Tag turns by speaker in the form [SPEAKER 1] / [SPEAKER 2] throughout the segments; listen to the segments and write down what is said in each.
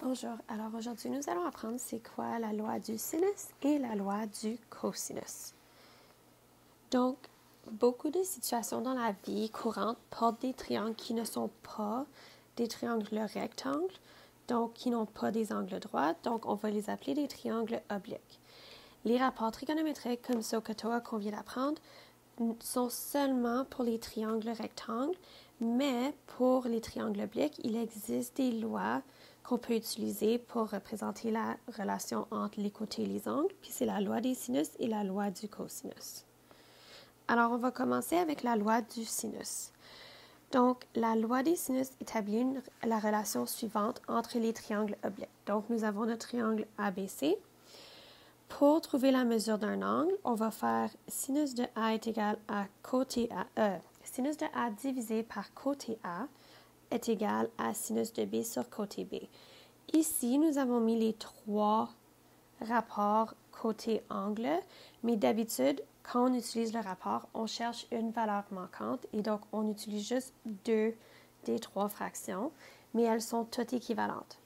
[SPEAKER 1] Bonjour, alors aujourd'hui nous allons apprendre c'est quoi la loi du sinus et la loi du cosinus. Donc, beaucoup de situations dans la vie courante portent des triangles qui ne sont pas des triangles rectangles, donc qui n'ont pas des angles droits, donc on va les appeler des triangles obliques. Les rapports trigonométriques comme SOHCAHTOA qu'on vient d'apprendre sont seulement pour les triangles rectangles, mais pour les triangles obliques, il existe des lois qu'on peut utiliser pour représenter la relation entre les côtés et les angles, puis c'est la loi des sinus et la loi du cosinus. Alors, on va commencer avec la loi du sinus. Donc, la loi des sinus établit la relation suivante entre les triangles obliques. Donc, nous avons notre triangle ABC. Pour trouver la mesure d'un angle, on va faire sinus de A est égal à côté A. Sinus de A divisé par côté A est égal à sinus de B sur côté B. Ici, nous avons mis les trois rapports côté angle, mais d'habitude, quand on utilise le rapport, on cherche une valeur manquante et donc on utilise juste 2 des 3 fractions, mais elles sont toutes équivalentes.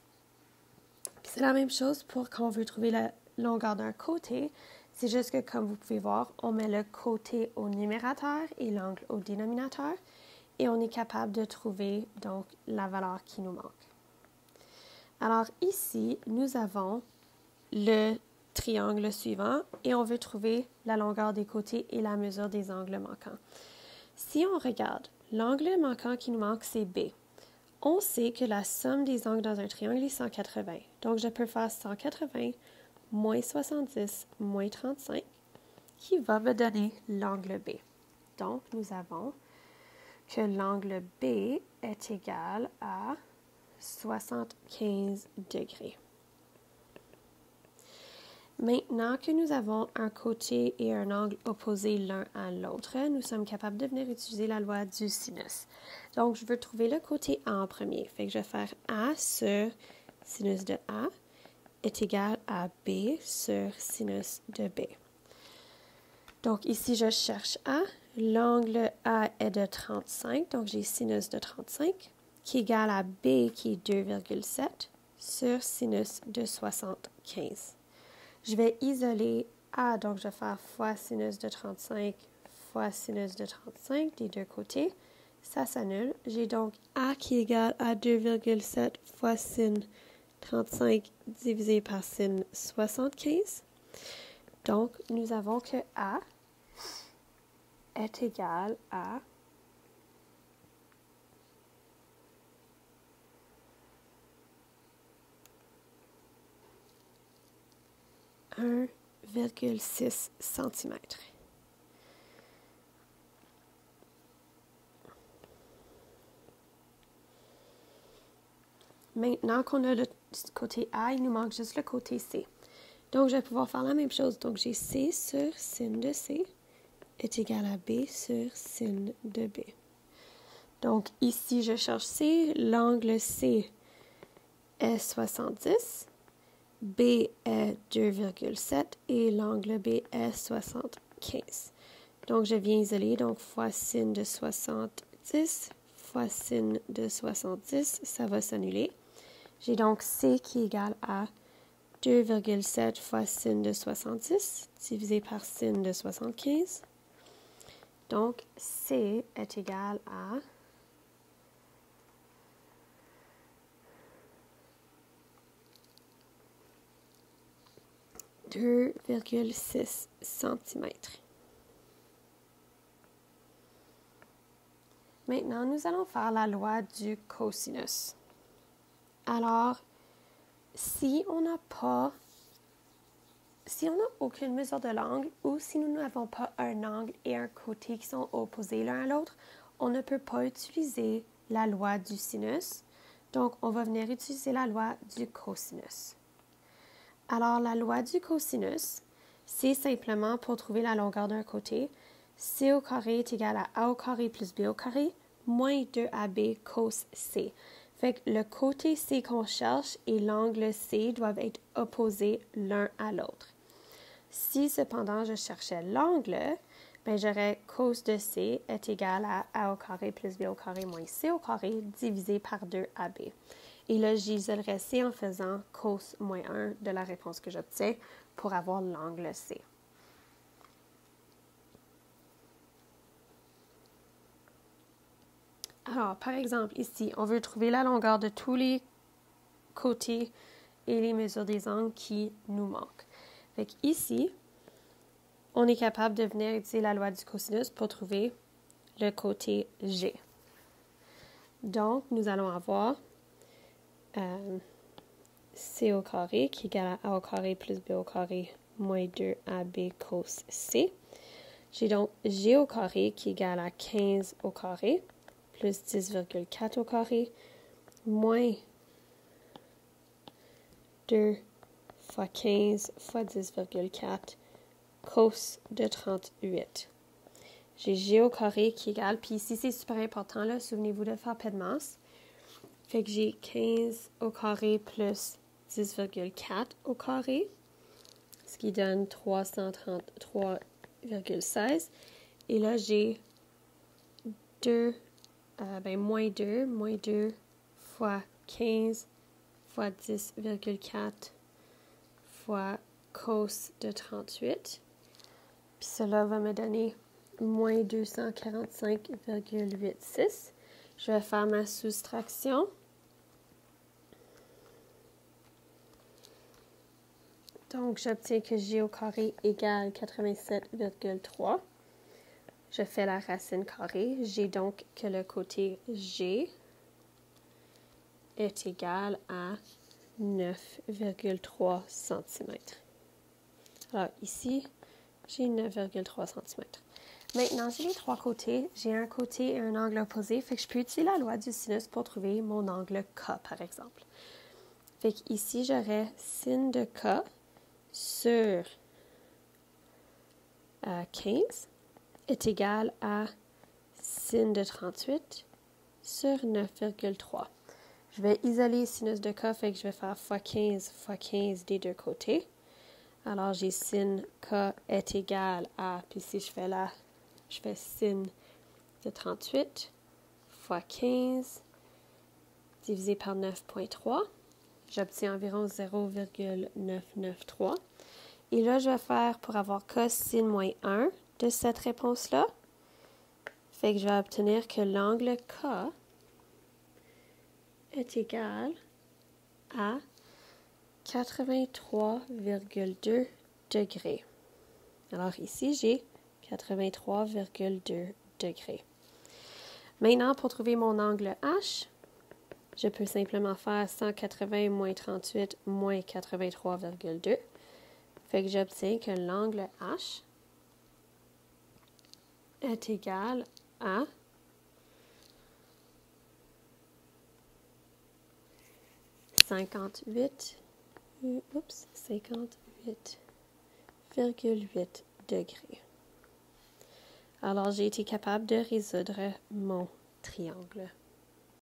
[SPEAKER 1] Puis c'est la même chose pour quand on veut trouver la longueur d'un côté, c'est juste que comme vous pouvez voir, on met le côté au numérateur et l'angle au dénominateur et on est capable de trouver donc la valeur qui nous manque. Alors ici, nous avons le triangle suivant et on veut trouver la longueur des côtés et la mesure des angles manquants. Si on regarde, l'angle manquant qui nous manque, c'est B. On sait que la somme des angles dans un triangle est 180. Donc, je peux faire 180 moins 70 moins 35 qui va me donner l'angle B. Donc, nous avons que l'angle B est égal à 75 degrés. Maintenant que nous avons un côté et un angle opposés l'un à l'autre, nous sommes capables de venir utiliser la loi du sinus. Donc, je veux trouver le côté A en premier. Fait que je vais faire A sur sinus de A est égal à B sur sinus de B. Donc, ici, je cherche A. L'angle A est de 35, donc j'ai sinus de 35, qui est égal à B, qui est 2,7, sur sinus de 75. Je vais isoler A, donc je vais faire fois sinus de 35 fois sinus de 35 des deux côtés. Ça s'annule. J'ai donc A qui est égal à 2,7 fois sin 35 divisé par sin 75. Donc, nous avons que A est égal à 1,6 cm. Maintenant qu'on a le côté A, il nous manque juste le côté C. Donc, je vais pouvoir faire la même chose. Donc, j'ai C sur sin de C est égal à B sur sin de B. Donc, ici, je cherche C. L'angle C est 70. B est 2,7 et l'angle B est 75. Donc, je viens isoler, donc fois sin de 70 fois sin de 70, ça va s'annuler. J'ai donc C qui est égal à 2,7 fois sin de 70 divisé par sin de 75. Donc, C est égal à 2,6 cm. Maintenant, nous allons faire la loi du cosinus. Alors, si on n'a aucune mesure de l'angle ou si nous n'avons pas un angle et un côté qui sont opposés l'un à l'autre, on ne peut pas utiliser la loi du sinus. Donc, on va venir utiliser la loi du cosinus. Alors, la loi du cosinus, c'est simplement pour trouver la longueur d'un côté, C au carré est égal à A au carré plus B au carré, moins 2AB cos C. Fait que le côté C qu'on cherche et l'angle C doivent être opposés l'un à l'autre. Si cependant je cherchais l'angle, ben j'aurais cos de C est égal à A au carré plus B au carré moins C au carré divisé par 2AB. Et là, j'isolerai C en faisant cos moins 1 de la réponse que j'obtiens pour avoir l'angle C. Alors, par exemple, ici, on veut trouver la longueur de tous les côtés et les mesures des angles qui nous manquent. Fait qu'ici, on est capable de venir utiliser la loi du cosinus pour trouver le côté G. Donc, nous allons avoir C au carré qui est égal à A au carré plus B au carré moins 2AB cos C. J'ai donc G au carré qui est égal à 15 au carré plus 10,4 au carré moins 2 fois 15 fois 10,4 cos de 38. J'ai G au carré qui est égal, puis ici c'est super important, là, souvenez-vous de faire paix de masse. Fait que j'ai 15 au carré plus 10,4 au carré, ce qui donne 333,16. Et là, j'ai moins 2 fois 15 fois 10,4 fois cos de 38. Puis cela va me donner moins 245,86. Je vais faire ma soustraction. Donc, j'obtiens que G au carré égale 87,3. Je fais la racine carrée. J'ai donc que le côté G est égal à 9,3 cm. Alors, ici, j'ai 9,3 cm. Maintenant, j'ai les trois côtés. J'ai un côté et un angle opposé. Fait que je peux utiliser la loi du sinus pour trouver mon angle K, par exemple. Fait qu'ici, j'aurais sin de K sur 15 est égal à sin de 38 sur 9,3. Je vais isoler sinus de K, fait que je vais faire fois 15 des deux côtés. Alors, j'ai sin K est égal à, puis si je fais sin de 38 fois 15 divisé par 9,3. J'obtiens environ 0,993. Et là, je vais faire pour avoir cosine moins 1 de cette réponse-là. Fait que je vais obtenir que l'angle K est égal à 83,2 degrés. Alors ici, j'ai 83,2 degrés. Maintenant, pour trouver mon angle H, je peux simplement faire 180 moins 38 moins 83,2. Fait que j'obtiens que l'angle H est égal à 58,8 degrés. Alors, j'ai été capable de résoudre mon triangle.